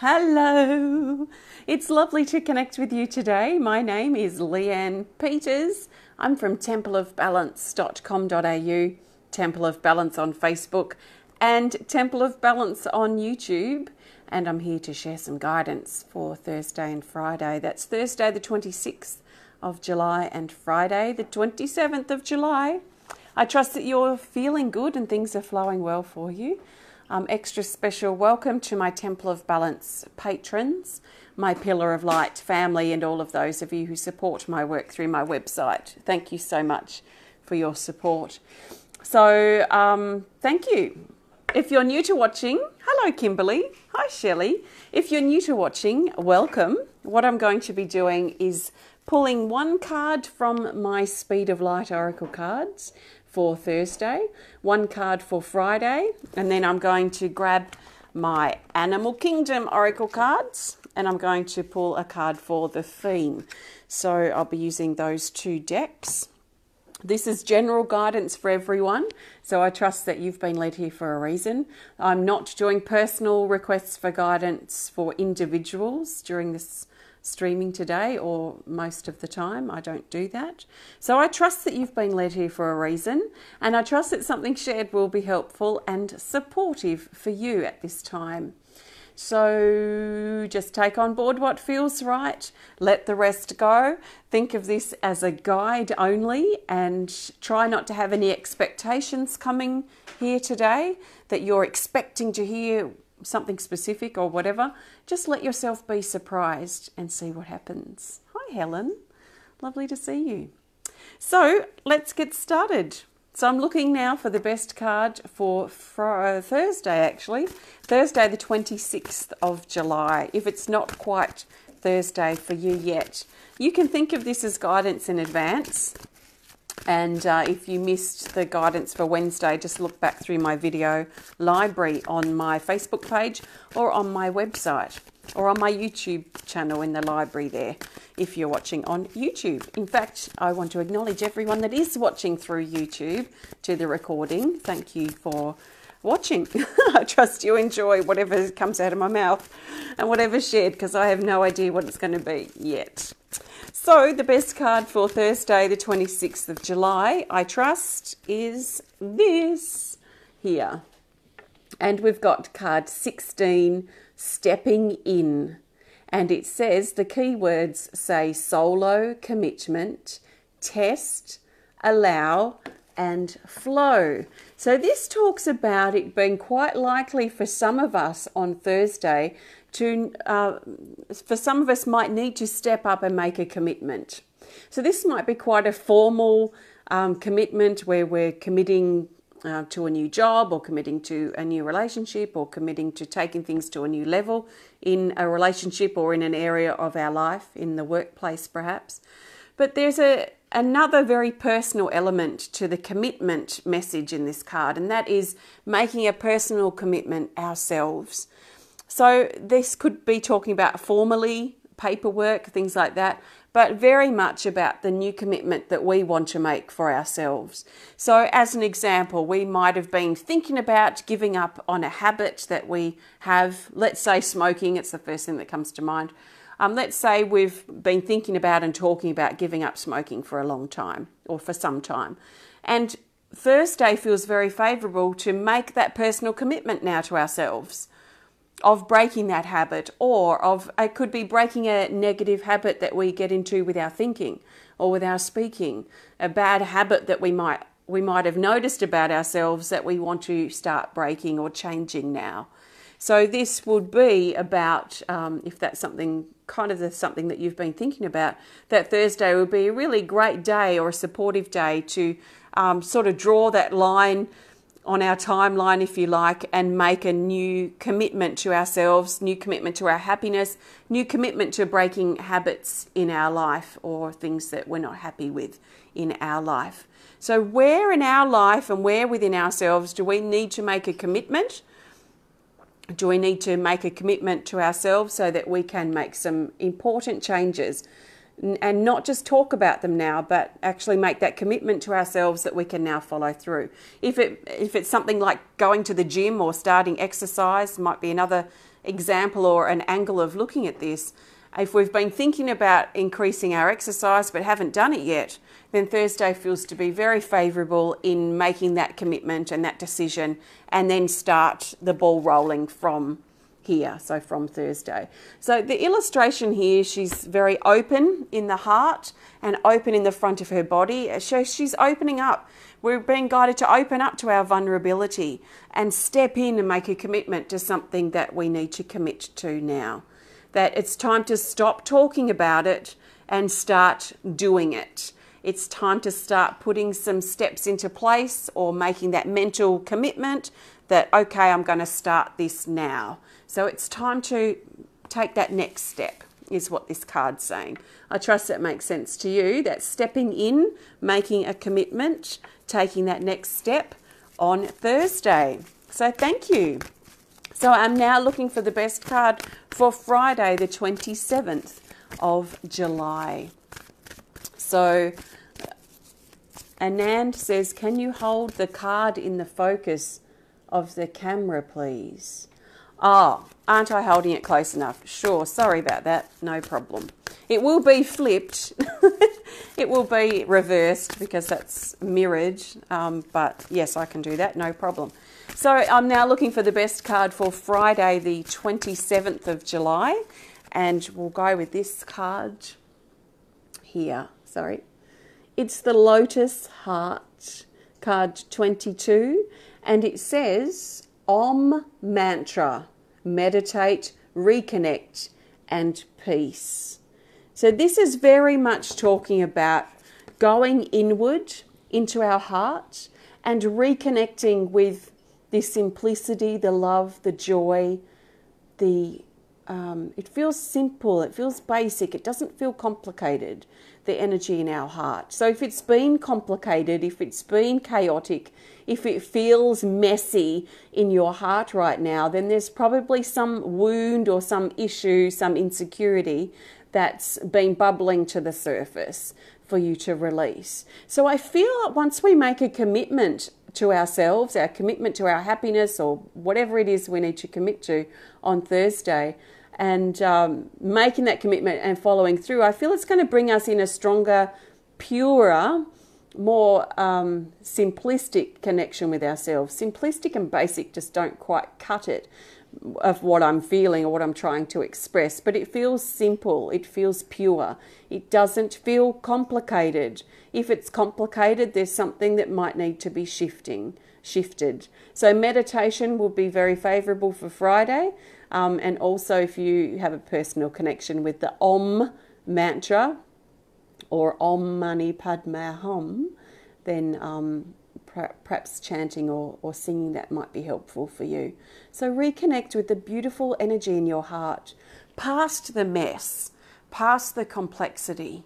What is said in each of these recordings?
Hello! It's lovely to connect with you today. My name is Leanne Peters. I'm from templeofbalance.com.au, Temple of Balance on Facebook, and Temple of Balance on YouTube. And I'm here to share some guidance for Thursday and Friday. That's Thursday the 26th of July and Friday the 27th of July. I trust that you're feeling good and things are flowing well for you. Extra special welcome to my Temple of Balance patrons, my Pillar of Light family, and all of those of you who support my work through my website. Thank you so much for your support. So, thank you. If you're new to watching, hello Kimberly. Hi Shelley. If you're new to watching, welcome. What I'm going to be doing is pulling one card from my Speed of Light Oracle cards for Thursday, one card for Friday, and then I'm going to grab my Animal Kingdom Oracle cards and I'm going to pull a card for the theme. So I'll be using those two decks. This is general guidance for everyone, so I trust that you've been led here for a reason. I'm not doing personal requests for guidance for individuals during this streaming today, or most of the time I don't do that. So I trust that you've been led here for a reason, and I trust that something shared will be helpful and supportive for you at this time. So just take on board what feels right, let the rest go. Think of this as a guide only and try not to have any expectations coming here today that you're expecting to hear something specific or whatever. Just let yourself be surprised and see what happens. Hi Helen, lovely to see you. So let's get started. So I'm looking now for the best card for Thursday actually, Thursday the 26th of July. If it's not quite Thursday for you yet, you can think of this as guidance in advance. And if you missed the guidance for Wednesday, just look back through my video library on my Facebook page or on my website or on my YouTube channel in the library there if you're watching on YouTube. In fact, I want to acknowledge everyone that is watching through YouTube to the recording. Thank you for watching. I trust you enjoy whatever comes out of my mouth and whatever's shared, because I have no idea what it's going to be yet. So the best card for Thursday the 26th of July, I trust, is this here. And we've got card 16, Stepping In. And it says, the keywords say solo, commitment, test, allow, and flow. So this talks about it being quite likely for some of us on Thursday to, for some of us might need to step up and make a commitment. So this might be quite a formal commitment where we're committing to a new job, or committing to a new relationship, or committing to taking things to a new level in a relationship or in an area of our life, in the workplace perhaps. But there's another very personal element to the commitment message in this card, and that is making a personal commitment ourselves. So this could be talking about formally, paperwork, things like that, but very much about the new commitment that we want to make for ourselves. So as an example, we might have been thinking about giving up on a habit that we have. Let's say smoking, it's the first thing that comes to mind. Let's say we've been thinking about and talking about giving up smoking for a long time, or for some time. And Thursday feels very favourable to make that personal commitment now to ourselves of breaking that habit, or of it could be breaking a negative habit that we get into with our thinking or with our speaking, a bad habit that we might have noticed about ourselves that we want to start breaking or changing now. So this would be about, if that's something something that you've been thinking about, that Thursday would be a really great day or a supportive day to sort of draw that line on our timeline, if you like, and make a new commitment to ourselves, new commitment to our happiness, new commitment to breaking habits in our life or things that we're not happy with in our life. So where in our life and where within ourselves do we need to make a commitment? Do we need to make a commitment to ourselves so that we can make some important changes and not just talk about them now, but actually make that commitment to ourselves that we can now follow through. If it's something like going to the gym or starting exercise, might be another example or an angle of looking at this. If we've been thinking about increasing our exercise but haven't done it yet, then Thursday feels to be very favourable in making that commitment and that decision, and then start the ball rolling from here, so from Thursday. So the illustration here, she's very open in the heart and open in the front of her body. So she's opening up. We're being guided to open up to our vulnerability and step in and make a commitment to something that we need to commit to now. That it's time to stop talking about it and start doing it. It's time to start putting some steps into place or making that mental commitment that, okay, I'm going to start this now. So it's time to take that next step, is what this card's saying. I trust that makes sense to you. That's stepping in, making a commitment, taking that next step on Thursday. So thank you. So I'm now looking for the best card for Friday, the 27th of July. So Anand says, can you hold the card in the focus of the camera, please? Oh, aren't I holding it close enough? Sure, sorry about that, no problem. It will be flipped. It will be reversed because that's mirrored, but yes, I can do that, no problem. So I'm now looking for the best card for Friday, the 27th of July, and we'll go with this card here, sorry. It's the Lotus Heart, card 22, and it says, Om Mantra, meditate, reconnect, and peace. So this is very much talking about going inward into our heart and reconnecting with the simplicity, the love, the joy, it feels simple, it feels basic, it doesn't feel complicated, the energy in our heart. So if it's been complicated, if it's been chaotic, if it feels messy in your heart right now, then there's probably some wound or some issue, some insecurity that's been bubbling to the surface for you to release. So I feel that once we make a commitment to ourselves, our commitment to our happiness or whatever it is we need to commit to on Thursday, and making that commitment and following through, I feel it's going to bring us in a stronger, purer, more simplistic connection with ourselves. Simplistic and basic just don't quite cut it of what I'm feeling or what I'm trying to express, but it feels simple, it feels pure, it doesn't feel complicated. If it's complicated, there's something that might need to be shifted. So meditation will be very favourable for Friday, and also if you have a personal connection with the Om mantra or Om Mani Padme Hum, then perhaps chanting or singing that might be helpful for you. So reconnect with the beautiful energy in your heart, past the mess, past the complexity,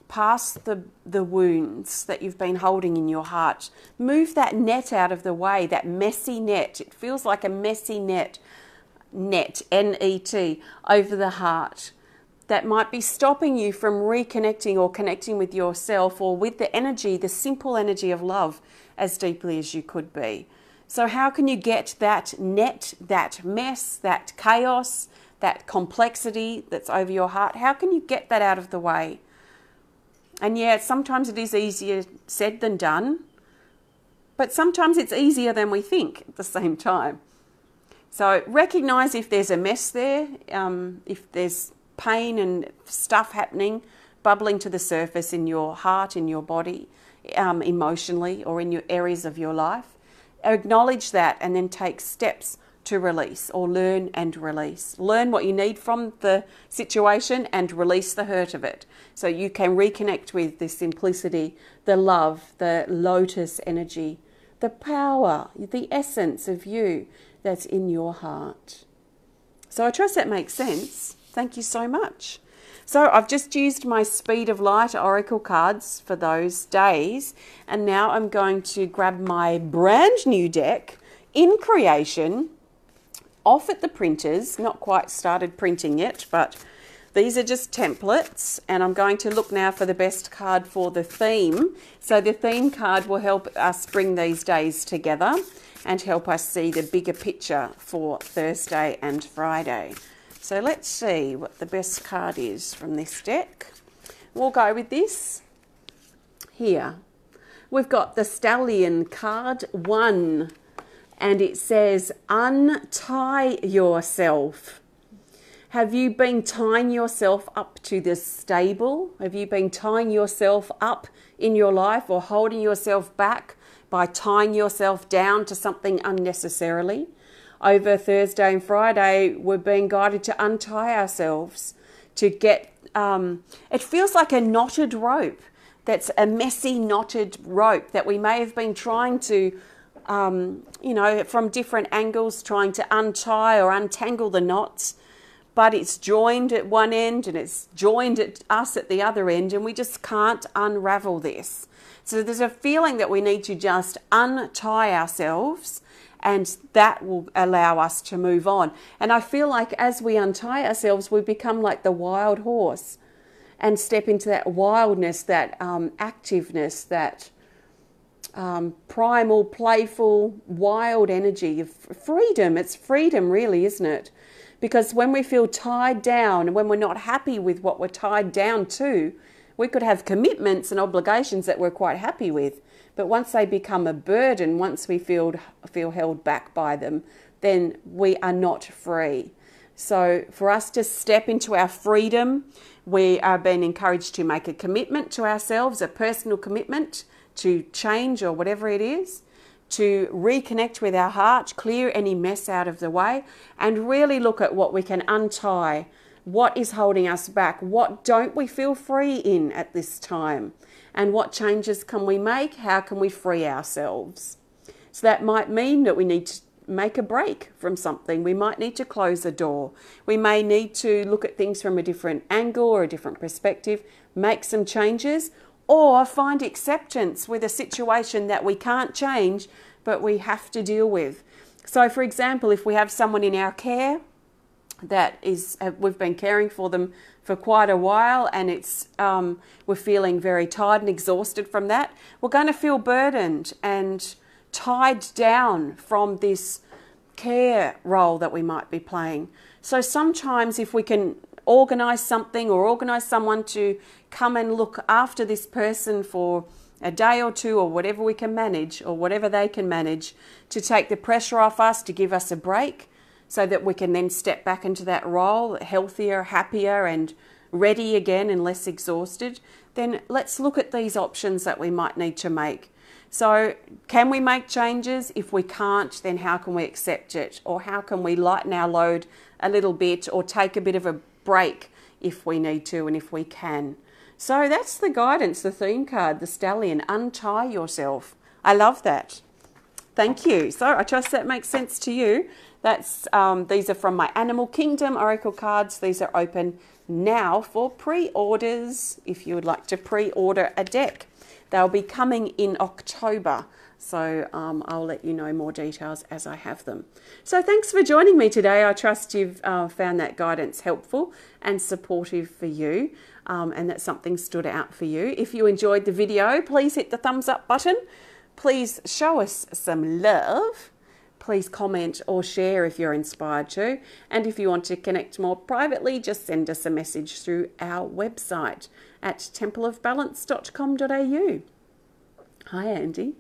past the wounds that you've been holding in your heart. Move that net out of the way, that messy net. It feels like a messy net, N-E-T, over the heart. That might be stopping you from reconnecting or connecting with yourself or with the energy, the simple energy of love, as deeply as you could be. So how can you get that net, that mess, that chaos, that complexity that's over your heart? How can you get that out of the way? And yeah, sometimes it is easier said than done, but sometimes it's easier than we think at the same time. So recognize if there's a mess there, if there's pain and stuff happening, bubbling to the surface in your heart, in your body, emotionally, or in your areas of your life. Acknowledge that and then take steps to release, or learn and release. Learn what you need from the situation and release the hurt of it. So you can reconnect with the simplicity, the love, the lotus energy, the power, the essence of you that's in your heart. So I trust that makes sense. Thank you so much. So I've just used my Speed of Light Oracle cards for those days, and now I'm going to grab my brand new deck in creation, off at the printers, not quite started printing yet, but these are just templates, and I'm going to look now for the best card for the theme. So the theme card will help us bring these days together. and help us see the bigger picture for Thursday and Friday. So let's see what the best card is from this deck. We'll go with this here. We've got the Stallion card 1, and it says, untie yourself. Have you been tying yourself up to the stable? Have you been tying yourself up in your life or holding yourself back by tying yourself down to something unnecessarily? Over Thursday and Friday, we're being guided to untie ourselves, to get, it feels like a knotted rope. That's a messy knotted rope that we may have been trying to, from different angles, trying to untie or untangle the knots. But it's joined at one end and it's joined at us at the other end, and we just can't unravel this. So there's a feeling that we need to just untie ourselves, and that will allow us to move on. And I feel like as we untie ourselves, we become like the wild horse and step into that wildness, that activeness, that primal, playful, wild energy of freedom. It's freedom, really, isn't it? Because when we feel tied down and when we're not happy with what we're tied down to, we could have commitments and obligations that we're quite happy with. But once they become a burden, once we feel held back by them, then we are not free. So for us to step into our freedom, we are being encouraged to make a commitment to ourselves, a personal commitment to change or whatever it is, to reconnect with our heart, clear any mess out of the way, and really look at what we can untie. What is holding us back? What don't we feel free in at this time? And what changes can we make? How can we free ourselves? So that might mean that we need to make a break from something. We might need to close a door. We may need to look at things from a different angle or a different perspective, make some changes, or find acceptance with a situation that we can't change, but we have to deal with. So, for example, if we have someone in our care that is, we've been caring for them for quite a while, and it's we're feeling very tired and exhausted from that, we're going to feel burdened and tied down from this care role that we might be playing. So sometimes if we can organise something or organise someone to come and look after this person for a day or two or whatever we can manage or whatever they can manage, to take the pressure off us, to give us a break so that we can then step back into that role healthier, happier and ready again and less exhausted, then let's look at these options that we might need to make. So can we make changes? If we can't, then how can we accept it? Or how can we lighten our load a little bit or take a bit of a break if we need to and if we can? So that's the guidance, the theme card, the Stallion, untie yourself. I love that. Thank you. So I trust that makes sense to you. That's these are from my Animal Kingdom Oracle cards. These are open now for pre-orders if you would like to pre-order a deck. They'll be coming in October, so I'll let you know more details as I have them. So thanks for joining me today. I trust you've found that guidance helpful and supportive for you, and that something stood out for you. If you enjoyed the video, please hit the thumbs up button. Please show us some love. Please comment or share if you're inspired to. And if you want to connect more privately, just send us a message through our website at templeofbalance.com.au. Hi, Andy.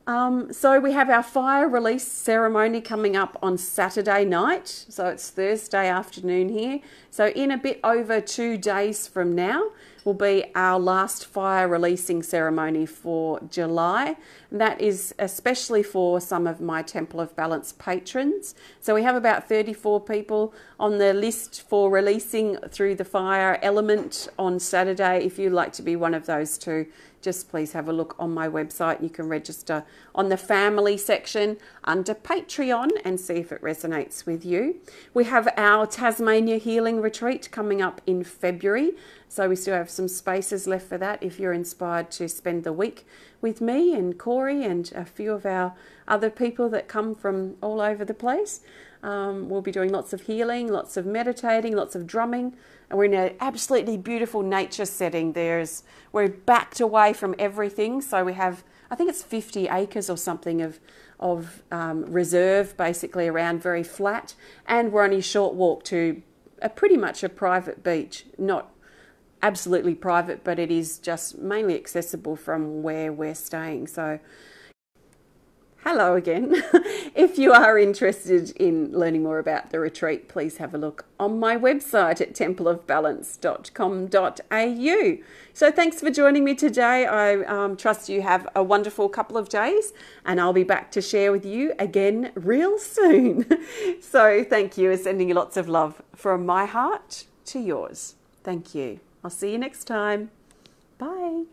So we have our fire release ceremony coming up on Saturday night. So it's Thursday afternoon here. So in a bit over 2 days from now will be our last fire releasing ceremony for July. And that is especially for some of my Temple of Balance patrons. So we have about 34 people on the list for releasing through the fire element on Saturday. If you'd like to be one of those two, just please have a look on my website. You can register on the family section under Patreon and see if it resonates with you. We have our Tasmania Healing Retreat coming up in February. So we still have some spaces left for that if you're inspired to spend the week with me and Corey and a few of our other people that come from all over the place. We'll be doing lots of healing, lots of meditating, lots of drumming. And we're in an absolutely beautiful nature setting. We're backed away from everything, so we have I think it's 50 acres or something of reserve basically around, very flat, and we're only a short walk to pretty much a private beach. Not absolutely private, but it is just mainly accessible from where we're staying. So hello again. If you are interested in learning more about the retreat, please have a look on my website at templeofbalance.com.au. So thanks for joining me today. I trust you have a wonderful couple of days, and I'll be back to share with you again real soon. So thank you, sending you lots of love from my heart to yours. Thank you. I'll see you next time. Bye.